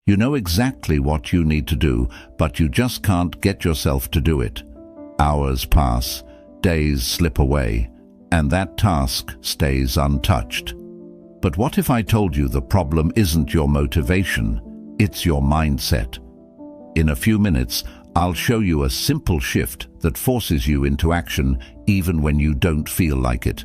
You know exactly what you need to do, but you just can't get yourself to do it. Hours pass, days slip away, and that task stays untouched. But what if I told you the problem isn't your motivation, it's your mindset? In a few minutes, I'll show you a simple shift that forces you into action even when you don't feel like it.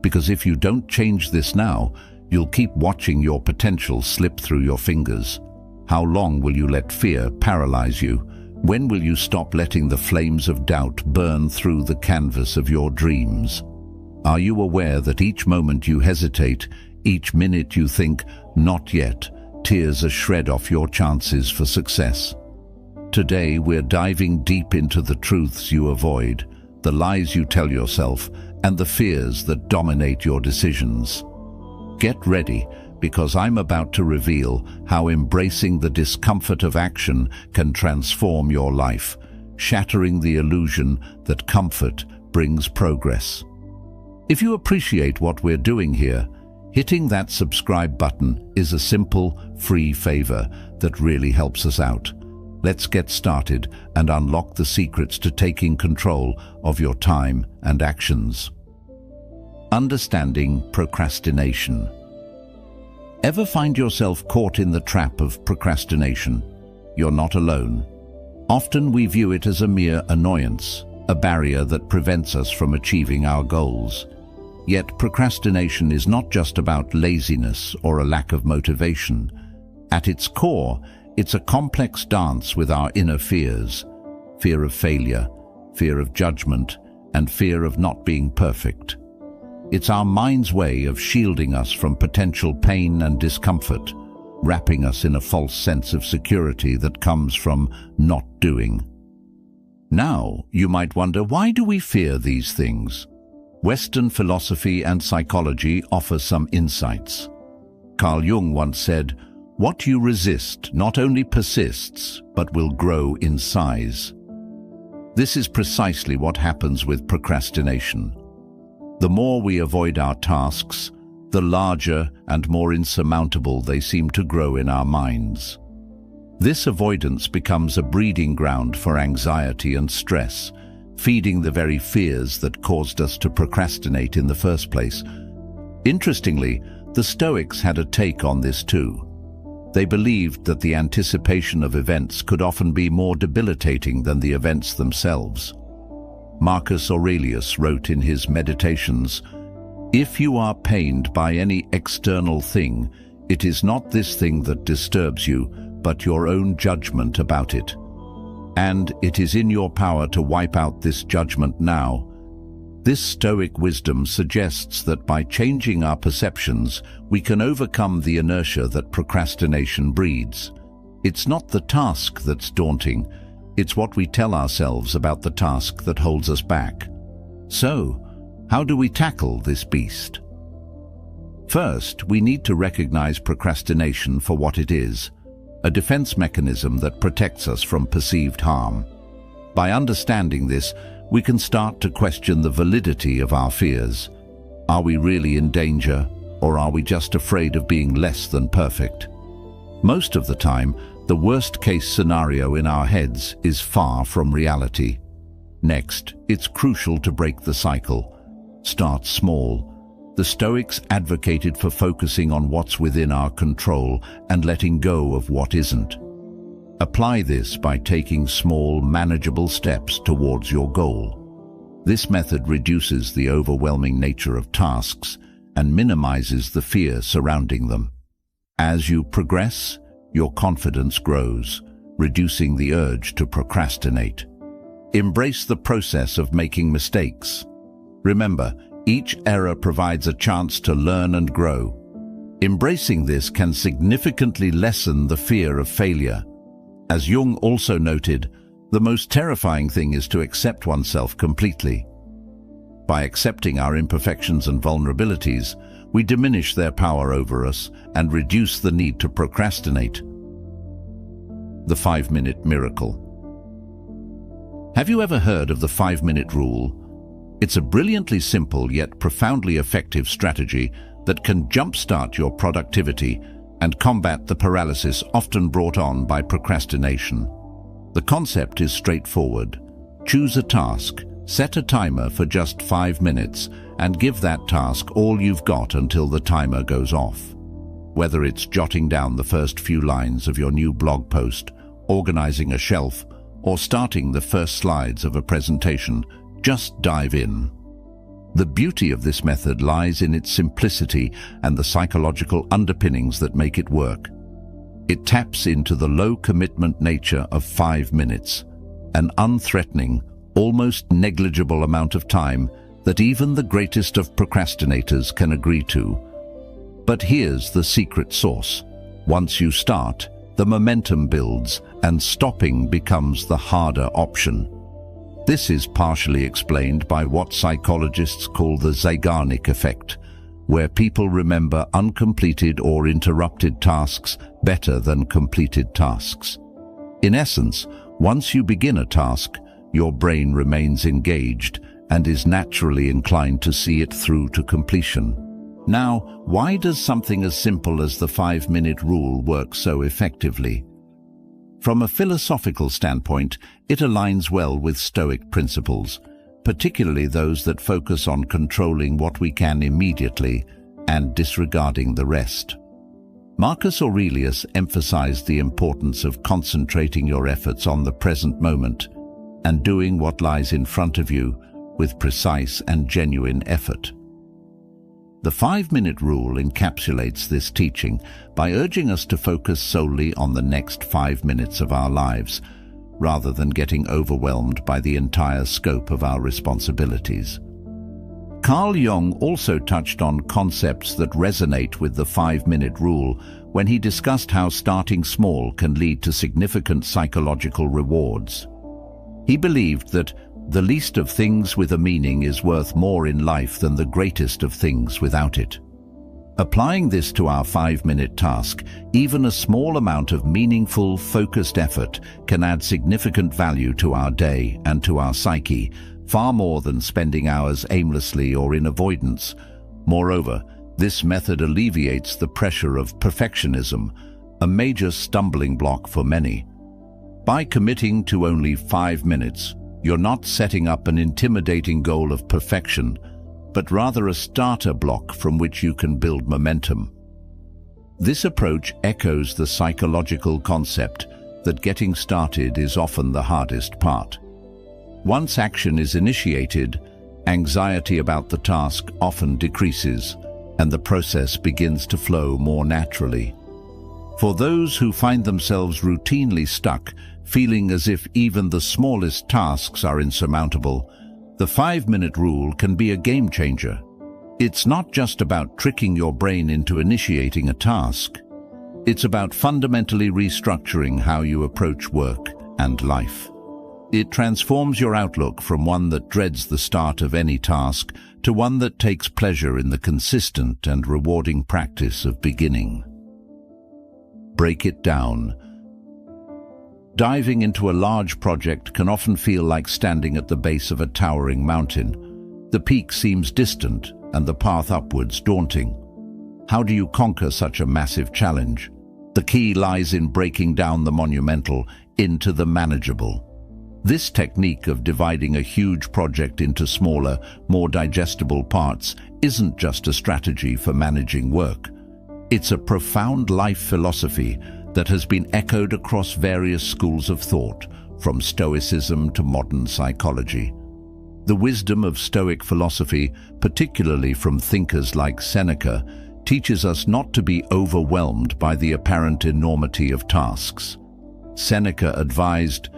Because if you don't change this now, you'll keep watching your potential slip through your fingers. How long will you let fear paralyze you? When will you stop letting the flames of doubt burn through the canvas of your dreams? Are you aware that each moment you hesitate, each minute you think, "not yet," tears a shred off your chances for success? Today, we're diving deep into the truths you avoid, the lies you tell yourself, and the fears that dominate your decisions. Get ready, because I'm about to reveal how embracing the discomfort of action can transform your life, shattering the illusion that comfort brings progress. If you appreciate what we're doing here, hitting that subscribe button is a simple, free favor that really helps us out. Let's get started and unlock the secrets to taking control of your time and actions. Understanding procrastination. Ever find yourself caught in the trap of procrastination? You're not alone. Often we view it as a mere annoyance, a barrier that prevents us from achieving our goals. Yet procrastination is not just about laziness or a lack of motivation. At its core, it's a complex dance with our inner fears: fear of failure, fear of judgment, and fear of not being perfect. It's our mind's way of shielding us from potential pain and discomfort, wrapping us in a false sense of security that comes from not doing. Now, you might wonder, why do we fear these things? Western philosophy and psychology offer some insights. Carl Jung once said, "What you resist not only persists, but will grow in size." This is precisely what happens with procrastination. The more we avoid our tasks, the larger and more insurmountable they seem to grow in our minds. This avoidance becomes a breeding ground for anxiety and stress, feeding the very fears that caused us to procrastinate in the first place. Interestingly, the Stoics had a take on this too. They believed that the anticipation of events could often be more debilitating than the events themselves. Marcus Aurelius wrote in his Meditations, "If you are pained by any external thing, it is not this thing that disturbs you, but your own judgment about it. And it is in your power to wipe out this judgment now." This Stoic wisdom suggests that by changing our perceptions, we can overcome the inertia that procrastination breeds. It's not the task that's daunting, it's what we tell ourselves about the task that holds us back. So, how do we tackle this beast? First, we need to recognize procrastination for what it is: a defense mechanism that protects us from perceived harm. By understanding this, we can start to question the validity of our fears. Are we really in danger, or are we just afraid of being less than perfect? Most of the time, the worst-case scenario in our heads is far from reality. Next, it's crucial to break the cycle. Start small. The Stoics advocated for focusing on what's within our control and letting go of what isn't. Apply this by taking small, manageable steps towards your goal. This method reduces the overwhelming nature of tasks and minimizes the fear surrounding them. As you progress, your confidence grows, reducing the urge to procrastinate. Embrace the process of making mistakes. Remember, each error provides a chance to learn and grow. Embracing this can significantly lessen the fear of failure. As Jung also noted, the most terrifying thing is to accept oneself completely. By accepting our imperfections and vulnerabilities, we diminish their power over us and reduce the need to procrastinate. The 5-minute miracle. Have you ever heard of the 5-minute rule? It's a brilliantly simple yet profoundly effective strategy that can jumpstart your productivity, and combat the paralysis often brought on by procrastination. The concept is straightforward. Choose a task, set a timer for just 5 minutes, and give that task all you've got until the timer goes off. Whether it's jotting down the first few lines of your new blog post, organizing a shelf, or starting the first slides of a presentation, just dive in. The beauty of this method lies in its simplicity and the psychological underpinnings that make it work. It taps into the low-commitment nature of 5 minutes, an unthreatening, almost negligible amount of time that even the greatest of procrastinators can agree to. But here's the secret sauce. Once you start, the momentum builds and stopping becomes the harder option. This is partially explained by what psychologists call the Zeigarnik effect, where people remember uncompleted or interrupted tasks better than completed tasks. In essence, once you begin a task, your brain remains engaged and is naturally inclined to see it through to completion. Now, why does something as simple as the 5-minute rule work so effectively? From a philosophical standpoint, it aligns well with Stoic principles, particularly those that focus on controlling what we can immediately and disregarding the rest. Marcus Aurelius emphasized the importance of concentrating your efforts on the present moment and doing what lies in front of you with precise and genuine effort. The 5-minute rule encapsulates this teaching by urging us to focus solely on the next 5 minutes of our lives, rather than getting overwhelmed by the entire scope of our responsibilities. Carl Jung also touched on concepts that resonate with the 5-minute rule when he discussed how starting small can lead to significant psychological rewards. He believed that the least of things with a meaning is worth more in life than the greatest of things without it. Applying this to our 5-minute task, even a small amount of meaningful, focused effort can add significant value to our day and to our psyche, far more than spending hours aimlessly or in avoidance. Moreover, this method alleviates the pressure of perfectionism, a major stumbling block for many. By committing to only 5 minutes, you're not setting up an intimidating goal of perfection, but rather a starter block from which you can build momentum. This approach echoes the psychological concept that getting started is often the hardest part. Once action is initiated, anxiety about the task often decreases, and the process begins to flow more naturally. For those who find themselves routinely stuck, feeling as if even the smallest tasks are insurmountable, the 5-minute rule can be a game changer. It's not just about tricking your brain into initiating a task. It's about fundamentally restructuring how you approach work and life. It transforms your outlook from one that dreads the start of any task to one that takes pleasure in the consistent and rewarding practice of beginning. Break it down. Diving into a large project can often feel like standing at the base of a towering mountain. The peak seems distant and the path upwards daunting. How do you conquer such a massive challenge? The key lies in breaking down the monumental into the manageable. This technique of dividing a huge project into smaller, more digestible parts isn't just a strategy for managing work. It's a profound life philosophy that has been echoed across various schools of thought, from Stoicism to modern psychology. The wisdom of Stoic philosophy, particularly from thinkers like Seneca, teaches us not to be overwhelmed by the apparent enormity of tasks. Seneca advised,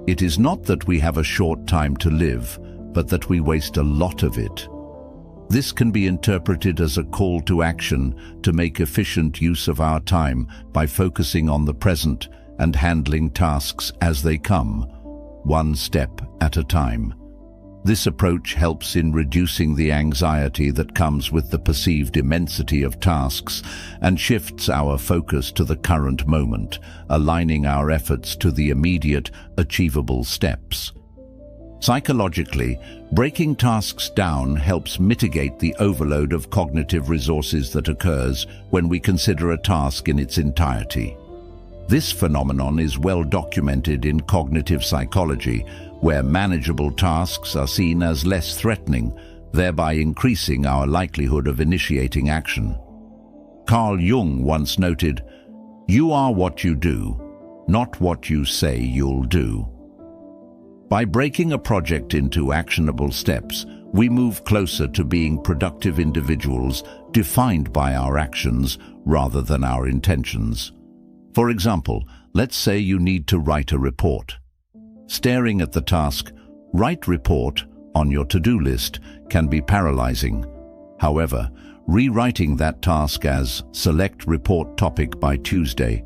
"It is not that we have a short time to live, but that we waste a lot of it." This can be interpreted as a call to action to make efficient use of our time by focusing on the present and handling tasks as they come, one step at a time. This approach helps in reducing the anxiety that comes with the perceived immensity of tasks and shifts our focus to the current moment, aligning our efforts to the immediate, achievable steps. Psychologically, breaking tasks down helps mitigate the overload of cognitive resources that occurs when we consider a task in its entirety. This phenomenon is well documented in cognitive psychology, where manageable tasks are seen as less threatening, thereby increasing our likelihood of initiating action. Carl Jung once noted, "You are what you do, not what you say you'll do." By breaking a project into actionable steps, we move closer to being productive individuals defined by our actions rather than our intentions. For example, let's say you need to write a report. Staring at the task, "Write report," on your to-do list can be paralyzing. However, rewriting that task as "Select report topic by Tuesday,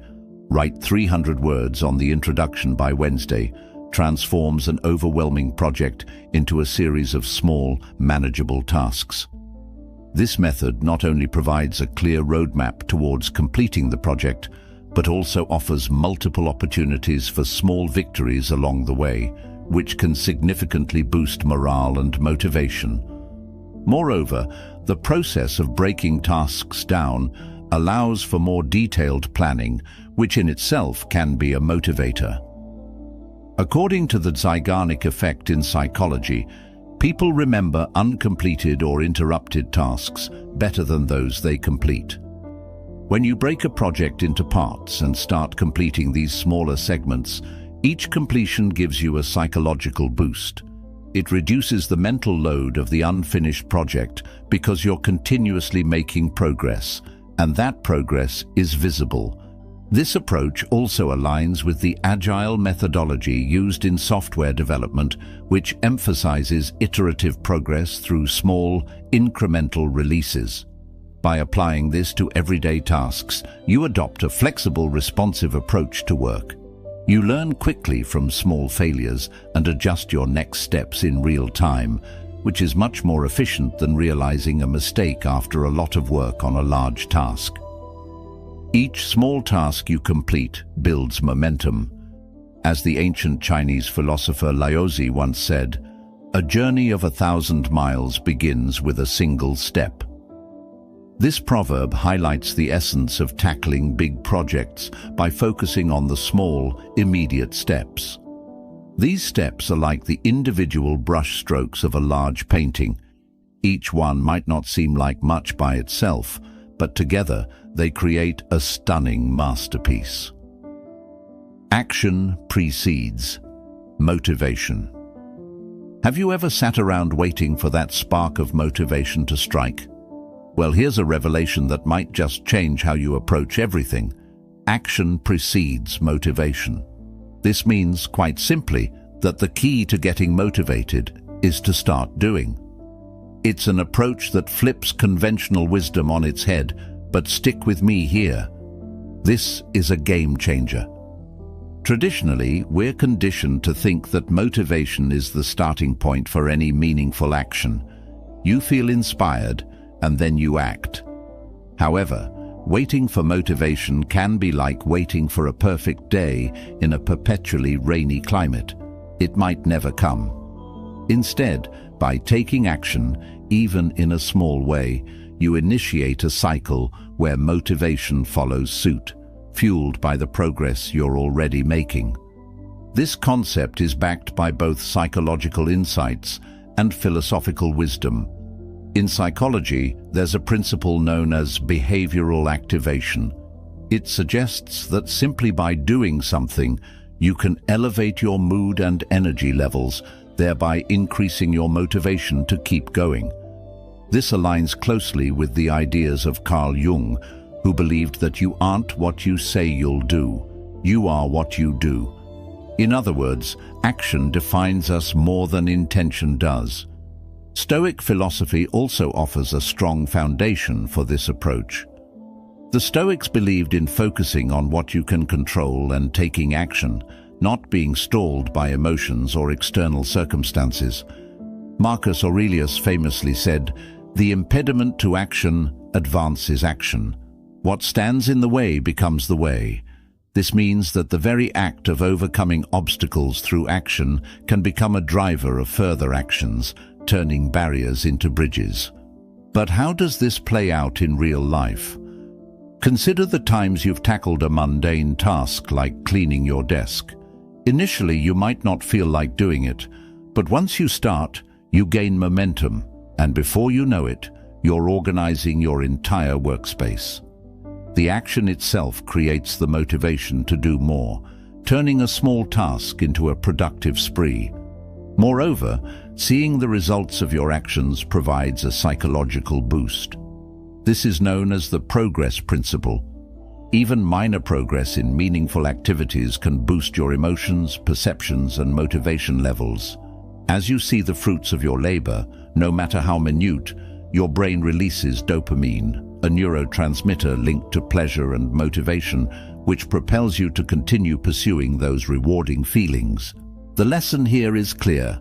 write 300 words on the introduction by Wednesday," transforms an overwhelming project into a series of small, manageable tasks. This method not only provides a clear roadmap towards completing the project, but also offers multiple opportunities for small victories along the way, which can significantly boost morale and motivation. Moreover, the process of breaking tasks down allows for more detailed planning, which in itself can be a motivator. According to the Zeigarnik effect in psychology, people remember uncompleted or interrupted tasks better than those they complete. When you break a project into parts and start completing these smaller segments, each completion gives you a psychological boost. It reduces the mental load of the unfinished project because you're continuously making progress, and that progress is visible. This approach also aligns with the agile methodology used in software development, which emphasizes iterative progress through small, incremental releases. By applying this to everyday tasks, you adopt a flexible, responsive approach to work. You learn quickly from small failures and adjust your next steps in real time, which is much more efficient than realizing a mistake after a lot of work on a large task. Each small task you complete builds momentum. As the ancient Chinese philosopher Laozi once said, "A journey of 1,000 miles begins with a single step." This proverb highlights the essence of tackling big projects by focusing on the small, immediate steps. These steps are like the individual brush strokes of a large painting. Each one might not seem like much by itself, but together they create a stunning masterpiece. Action precedes motivation. Have you ever sat around waiting for that spark of motivation to strike? Well, here's a revelation that might just change how you approach everything. Action precedes motivation. This means, quite simply, that the key to getting motivated is to start doing. It's an approach that flips conventional wisdom on its head, but stick with me here. This is a game changer. Traditionally, we're conditioned to think that motivation is the starting point for any meaningful action. You feel inspired, and then you act. However, waiting for motivation can be like waiting for a perfect day in a perpetually rainy climate. It might never come. Instead, by taking action, even in a small way, you initiate a cycle where motivation follows suit, fueled by the progress you're already making. This concept is backed by both psychological insights and philosophical wisdom. In psychology, there's a principle known as behavioral activation. It suggests that simply by doing something, you can elevate your mood and energy levels, thereby increasing your motivation to keep going. This aligns closely with the ideas of Carl Jung, who believed that you aren't what you say you'll do, you are what you do. In other words, action defines us more than intention does. Stoic philosophy also offers a strong foundation for this approach. The Stoics believed in focusing on what you can control and taking action, not being stalled by emotions or external circumstances. Marcus Aurelius famously said, "The impediment to action advances action. What stands in the way becomes the way." This means that the very act of overcoming obstacles through action can become a driver of further actions, turning barriers into bridges. But how does this play out in real life? Consider the times you've tackled a mundane task like cleaning your desk. Initially, you might not feel like doing it, but once you start, you gain momentum, and before you know it, you're organizing your entire workspace. The action itself creates the motivation to do more, turning a small task into a productive spree. Moreover, seeing the results of your actions provides a psychological boost. This is known as the progress principle. Even minor progress in meaningful activities can boost your emotions, perceptions, and motivation levels. As you see the fruits of your labor, no matter how minute, your brain releases dopamine, a neurotransmitter linked to pleasure and motivation, which propels you to continue pursuing those rewarding feelings. The lesson here is clear.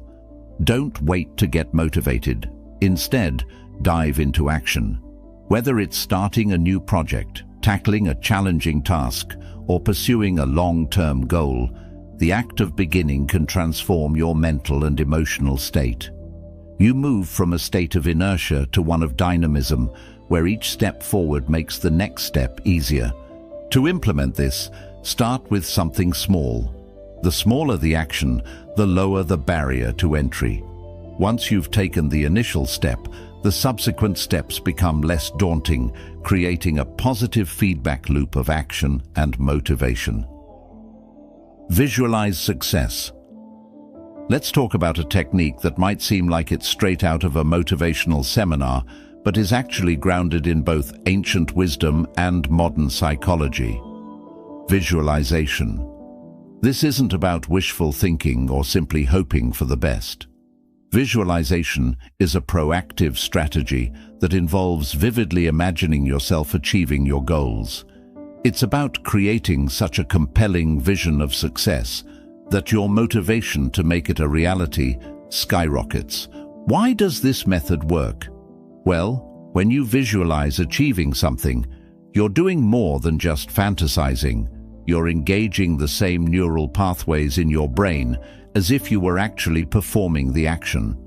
Don't wait to get motivated. Instead, dive into action. Whether it's starting a new project, tackling a challenging task, or pursuing a long-term goal, the act of beginning can transform your mental and emotional state. You move from a state of inertia to one of dynamism, where each step forward makes the next step easier. To implement this, start with something small. The smaller the action, the lower the barrier to entry. Once you've taken the initial step, the subsequent steps become less daunting, creating a positive feedback loop of action and motivation. Visualize success. Let's talk about a technique that might seem like it's straight out of a motivational seminar, but is actually grounded in both ancient wisdom and modern psychology. Visualization. This isn't about wishful thinking or simply hoping for the best. Visualization is a proactive strategy that involves vividly imagining yourself achieving your goals. It's about creating such a compelling vision of success that your motivation to make it a reality skyrockets. Why does this method work? Well, when you visualize achieving something, you're doing more than just fantasizing. You're engaging the same neural pathways in your brain as if you were actually performing the action.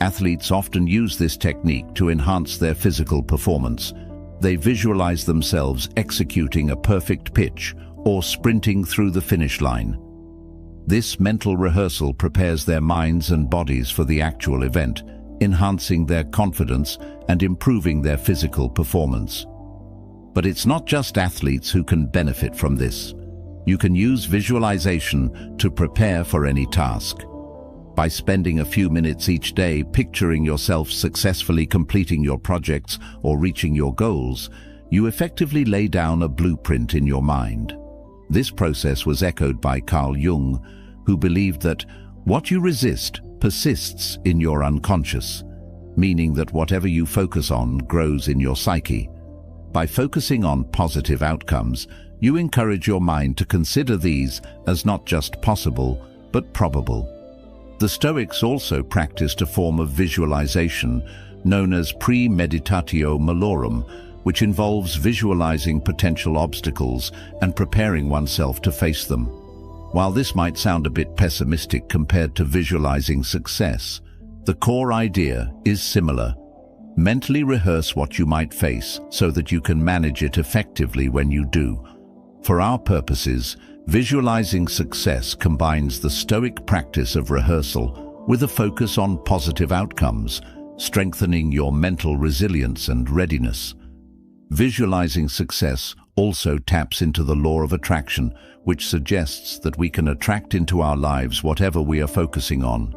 Athletes often use this technique to enhance their physical performance. They visualize themselves executing a perfect pitch or sprinting through the finish line. This mental rehearsal prepares their minds and bodies for the actual event, enhancing their confidence and improving their physical performance. But it's not just athletes who can benefit from this. You can use visualization to prepare for any task. By spending a few minutes each day picturing yourself successfully completing your projects or reaching your goals, you effectively lay down a blueprint in your mind. This process was echoed by Carl Jung, who believed that what you resist persists in your unconscious, meaning that whatever you focus on grows in your psyche. By focusing on positive outcomes, you encourage your mind to consider these as not just possible, but probable. The Stoics also practiced a form of visualization known as premeditatio malorum, which involves visualizing potential obstacles and preparing oneself to face them. While this might sound a bit pessimistic compared to visualizing success, the core idea is similar. Mentally rehearse what you might face so that you can manage it effectively when you do. For our purposes, visualizing success combines the Stoic practice of rehearsal with a focus on positive outcomes, strengthening your mental resilience and readiness. Visualizing success also taps into the law of attraction, which suggests that we can attract into our lives whatever we are focusing on.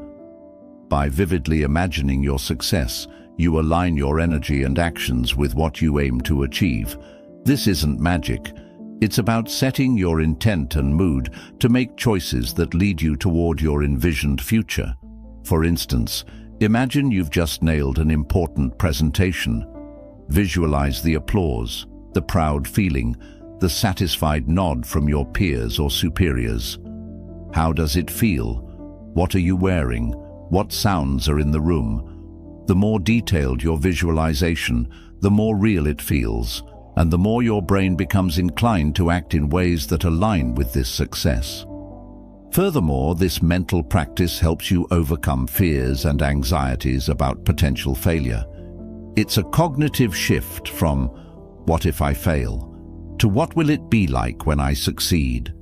By vividly imagining your success, you align your energy and actions with what you aim to achieve. This isn't magic. It's about setting your intent and mood to make choices that lead you toward your envisioned future. For instance, imagine you've just nailed an important presentation. Visualize the applause, the proud feeling, the satisfied nod from your peers or superiors. How does it feel? What are you wearing? What sounds are in the room? The more detailed your visualization, the more real it feels. and the more your brain becomes inclined to act in ways that align with this success. Furthermore, this mental practice helps you overcome fears and anxieties about potential failure. It's a cognitive shift from "what if I fail?" to "what will it be like when I succeed?"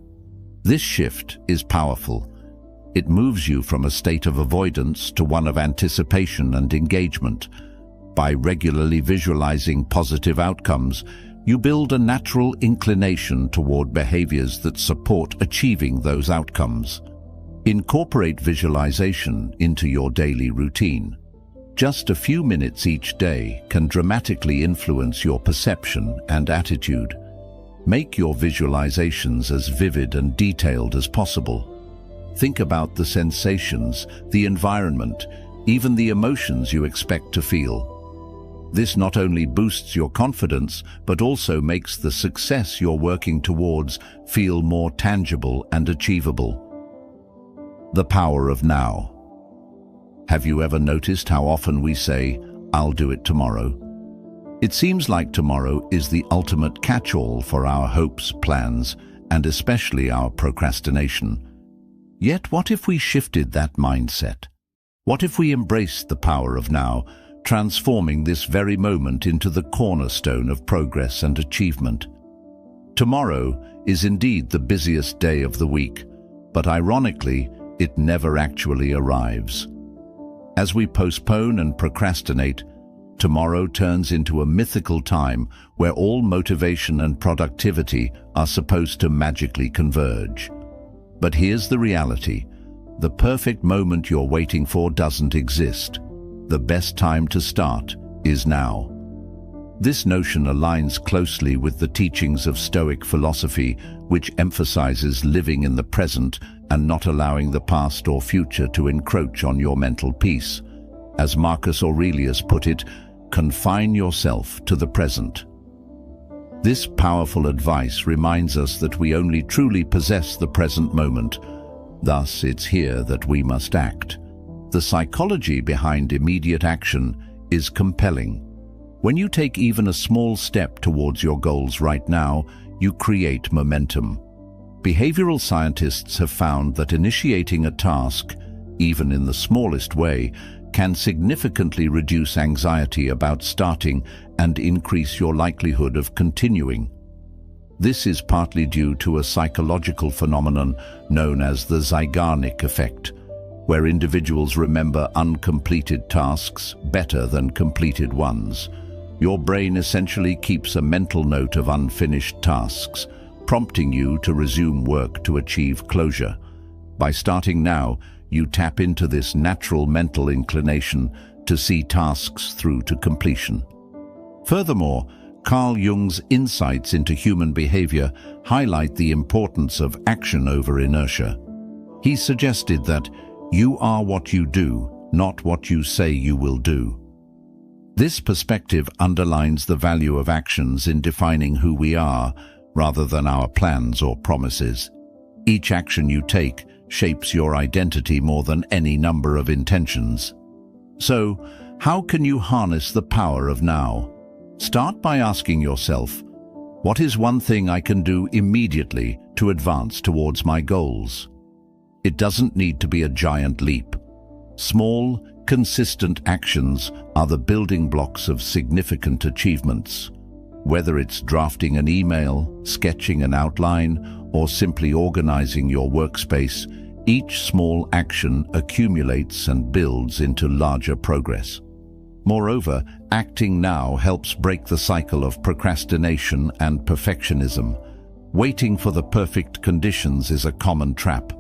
This shift is powerful. It moves you from a state of avoidance to one of anticipation and engagement. By regularly visualizing positive outcomes, you build a natural inclination toward behaviors that support achieving those outcomes. Incorporate visualization into your daily routine. Just a few minutes each day can dramatically influence your perception and attitude. Make your visualizations as vivid and detailed as possible. Think about the sensations, the environment, even the emotions you expect to feel. This not only boosts your confidence, but also makes the success you're working towards feel more tangible and achievable. The power of now. Have you ever noticed how often we say, "I'll do it tomorrow"? It seems like tomorrow is the ultimate catch-all for our hopes, plans, and especially our procrastination. Yet what if we shifted that mindset? What if we embraced the power of now, transforming this very moment into the cornerstone of progress and achievement? Tomorrow is indeed the busiest day of the week, but ironically, it never actually arrives. As we postpone and procrastinate, tomorrow turns into a mythical time where all motivation and productivity are supposed to magically converge. But here's the reality. The perfect moment you're waiting for doesn't exist. The best time to start is now. This notion aligns closely with the teachings of Stoic philosophy, which emphasizes living in the present and not allowing the past or future to encroach on your mental peace. As Marcus Aurelius put it, confine yourself to the present. This powerful advice reminds us that we only truly possess the present moment. Thus, it's here that we must act. The psychology behind immediate action is compelling. When you take even a small step towards your goals right now, you create momentum. Behavioral scientists have found that initiating a task, even in the smallest way, can significantly reduce anxiety about starting and increase your likelihood of continuing. This is partly due to a psychological phenomenon known as the Zeigarnik effect, where individuals remember uncompleted tasks better than completed ones. Your brain essentially keeps a mental note of unfinished tasks, prompting you to resume work to achieve closure. By starting now, you tap into this natural mental inclination to see tasks through to completion. Furthermore, Carl Jung's insights into human behavior highlight the importance of action over inertia. He suggested that you are what you do, not what you say you will do. This perspective underlines the value of actions in defining who we are, rather than our plans or promises. Each action you take shapes your identity more than any number of intentions. So, how can you harness the power of now? Start by asking yourself, what is one thing I can do immediately to advance towards my goals? It doesn't need to be a giant leap. Small, consistent actions are the building blocks of significant achievements. Whether it's drafting an email, sketching an outline, or simply organizing your workspace, each small action accumulates and builds into larger progress. Moreover, acting now helps break the cycle of procrastination and perfectionism. Waiting for the perfect conditions is a common trap.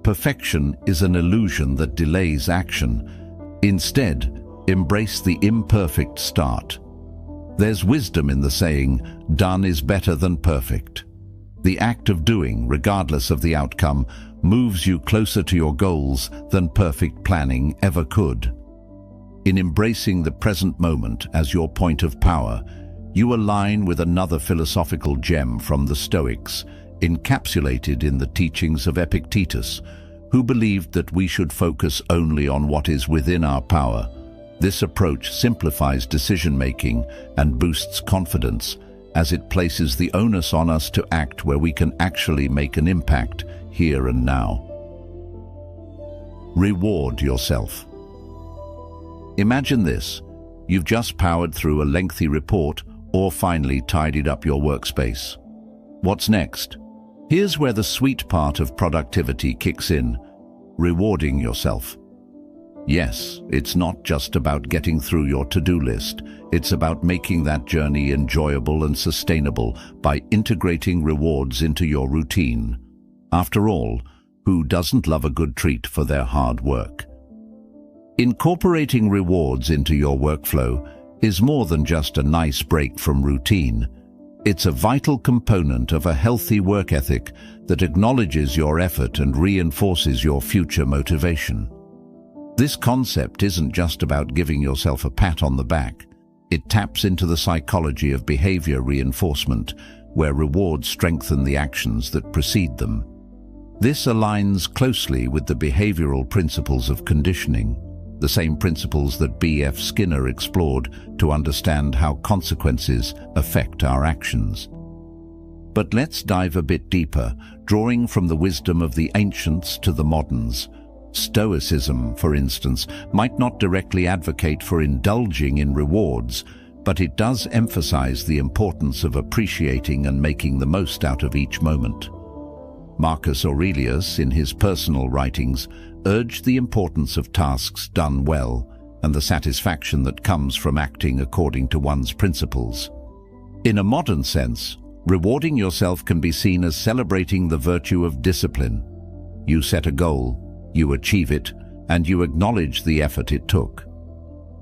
Perfection is an illusion that delays action. Instead, embrace the imperfect start. There's wisdom in the saying, "Done is better than perfect." The act of doing, regardless of the outcome, moves you closer to your goals than perfect planning ever could. In embracing the present moment as your point of power, you align with another philosophical gem from the Stoics, encapsulated in the teachings of Epictetus, who believed that we should focus only on what is within our power. This approach simplifies decision-making and boosts confidence, as it places the onus on us to act where we can actually make an impact here and now. Reward yourself. Imagine this. You've just powered through a lengthy report or finally tidied up your workspace. What's next? Here's where the sweet part of productivity kicks in: rewarding yourself. Yes, it's not just about getting through your to-do list. It's about making that journey enjoyable and sustainable by integrating rewards into your routine. After all, who doesn't love a good treat for their hard work? Incorporating rewards into your workflow is more than just a nice break from routine. It's a vital component of a healthy work ethic that acknowledges your effort and reinforces your future motivation. This concept isn't just about giving yourself a pat on the back. It taps into the psychology of behavior reinforcement, where rewards strengthen the actions that precede them. This aligns closely with the behavioral principles of conditioning, the same principles that B.F. Skinner explored to understand how consequences affect our actions. But let's dive a bit deeper, drawing from the wisdom of the ancients to the moderns. Stoicism, for instance, might not directly advocate for indulging in rewards, but it does emphasize the importance of appreciating and making the most out of each moment. Marcus Aurelius, in his personal writings, urged the importance of tasks done well and the satisfaction that comes from acting according to one's principles. In a modern sense, rewarding yourself can be seen as celebrating the virtue of discipline. You set a goal, you achieve it, and you acknowledge the effort it took.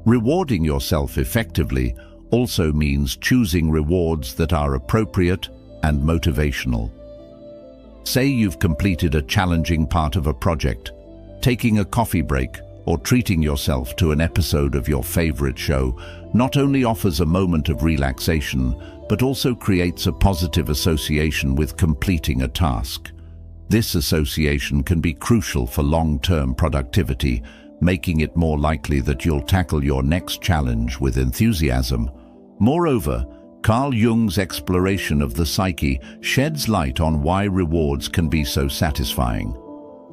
Rewarding yourself effectively also means choosing rewards that are appropriate and motivational. Say you've completed a challenging part of a project. Taking a coffee break or treating yourself to an episode of your favorite show not only offers a moment of relaxation, but also creates a positive association with completing a task. This association can be crucial for long-term productivity, making it more likely that you'll tackle your next challenge with enthusiasm. Moreover, Carl Jung's exploration of the psyche sheds light on why rewards can be so satisfying.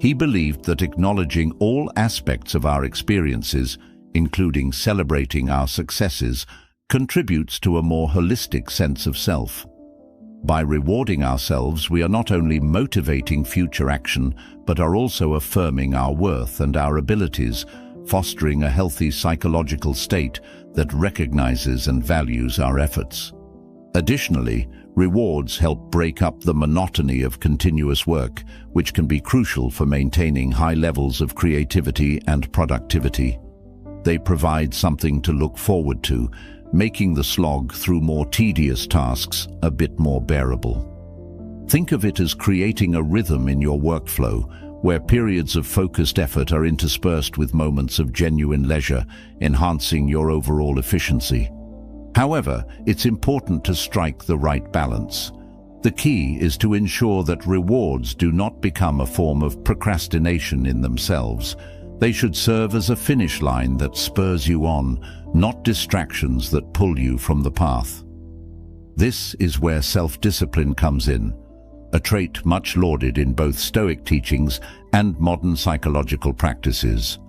He believed that acknowledging all aspects of our experiences, including celebrating our successes, contributes to a more holistic sense of self. By rewarding ourselves, we are not only motivating future action, but are also affirming our worth and our abilities, fostering a healthy psychological state that recognizes and values our efforts. Additionally, rewards help break up the monotony of continuous work, which can be crucial for maintaining high levels of creativity and productivity. They provide something to look forward to, making the slog through more tedious tasks a bit more bearable. Think of it as creating a rhythm in your workflow, where periods of focused effort are interspersed with moments of genuine leisure, enhancing your overall efficiency. However, it's important to strike the right balance. The key is to ensure that rewards do not become a form of procrastination in themselves. They should serve as a finish line that spurs you on, not distractions that pull you from the path. This is where self-discipline comes in, a trait much lauded in both Stoic teachings and modern psychological practices.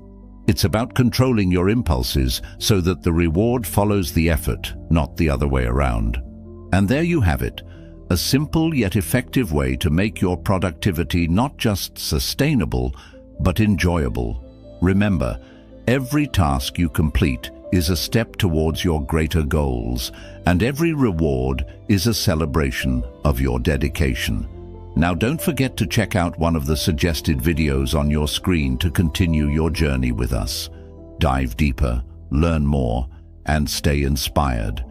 It's about controlling your impulses so that the reward follows the effort, not the other way around. And there you have it, a simple yet effective way to make your productivity not just sustainable, but enjoyable. Remember, every task you complete is a step towards your greater goals, and every reward is a celebration of your dedication. Now don't forget to check out one of the suggested videos on your screen to continue your journey with us. Dive deeper, learn more, and stay inspired.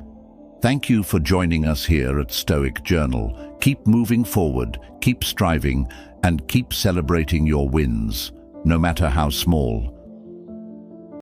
Thank you for joining us here at Stoic Journal. Keep moving forward, keep striving, and keep celebrating your wins, no matter how small.